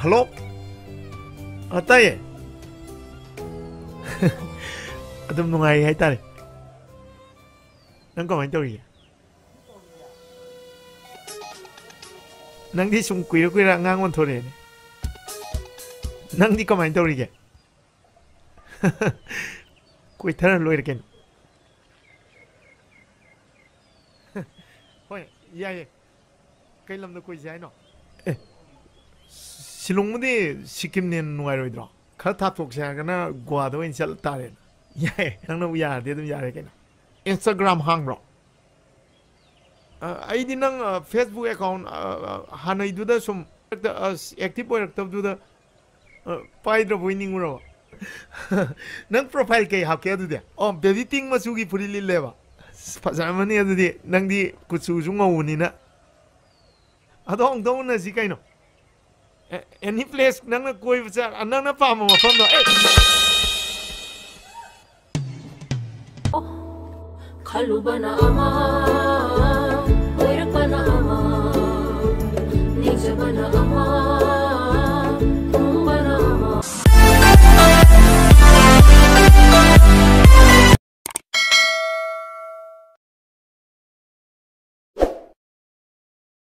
hello ꯇꯥꯏꯌꯦ ꯑꯗꯨꯝ ꯅꯨꯡꯉꯥꯏ ꯍꯥꯏꯇꯥꯔꯦ ꯅꯪ ꯀꯃꯥꯏꯅ ꯇꯧꯔꯤꯒꯦ ꯅꯪꯗꯤ ꯁꯨꯝ ꯀꯨꯏꯔ ꯀꯨꯏꯔ ꯑꯉꯥꯡ ꯑꯣꯟꯊꯣꯔꯛꯑꯦꯅꯦ ꯅꯪꯗꯤ ꯀꯃꯥꯏꯅ ꯇꯧꯔꯤꯒꯦ ꯀꯣꯏꯊꯔ ꯂꯣꯏꯔꯦ ꯀꯩꯅꯣ ꯍꯣꯏ ꯌꯥꯏꯌꯦ ꯀꯩ ꯂꯝꯗ ꯀꯣꯏꯁꯦ ꯍꯥꯏꯅꯣ ꯑꯦ ꯁꯤꯂꯣꯡꯕꯨꯗꯤ ꯁꯤꯀꯤꯝꯅ ꯍꯦꯟꯅ ꯅꯨꯡꯉꯥꯏꯔꯣꯏꯗ꯭ꯔꯣ ꯈꯔ ꯊꯥꯞꯊꯣꯛꯁꯦ ꯍꯥꯏꯔꯒꯅ ꯒꯣꯋꯥꯗ ꯑꯣꯏꯅ ꯆꯠꯂ ꯇꯥꯔꯦꯅ ꯌꯥꯏ ꯅꯪꯅꯕꯨ ꯌꯥꯔꯗꯤ ꯑꯗꯨꯝ ꯌꯥꯔꯦ ꯀꯩꯅꯣ ꯏꯟꯁꯇꯥꯒ꯭ꯔꯥꯝ ꯍꯥꯡꯕ꯭ꯔꯣ ꯑꯩꯗꯤ ꯅꯪ ꯐꯦꯁꯕꯨꯛ ꯑꯦꯀꯥꯎꯟ ꯍꯥꯟꯅꯩꯗꯨꯗ ꯁꯨꯝ ꯑꯦꯛꯇꯤꯚ ꯑꯣꯏꯔꯛꯇꯕꯗꯨꯗ ꯄꯥꯏꯗ꯭ꯔꯕꯣꯏ ꯅꯤꯡꯉꯨꯔꯕ ꯅꯪ ꯄ꯭ꯔꯣꯐꯥꯏꯜ ꯀꯩ ꯍꯥꯞꯀꯦ ꯑꯗꯨꯗꯤ ꯑꯣ ꯕꯦꯕꯤ ꯄꯤꯡ ꯃꯆꯨꯒꯤ ꯐꯨꯔꯤꯠ ꯂꯤꯜꯂꯦꯕ ꯐꯖꯔꯝꯃꯅꯤ ꯑꯗꯨꯗꯤ ꯅꯪꯗꯤ ꯀꯨꯆꯨꯁꯨ ꯉꯧꯕꯅꯤꯅ ꯑꯗꯣ ꯑꯃꯨꯛꯇ ꯎꯟꯅꯁꯤ ꯀꯩꯅꯣ ꯑꯦꯅꯤ ꯄ꯭ꯂꯦꯁ ꯅꯪꯅ ꯀꯣꯏꯕ ꯅꯪꯅ ꯄꯥꯝꯕ ꯃꯐꯝꯗꯣ ꯈꯜꯂꯨꯕꯅ ꯑꯃ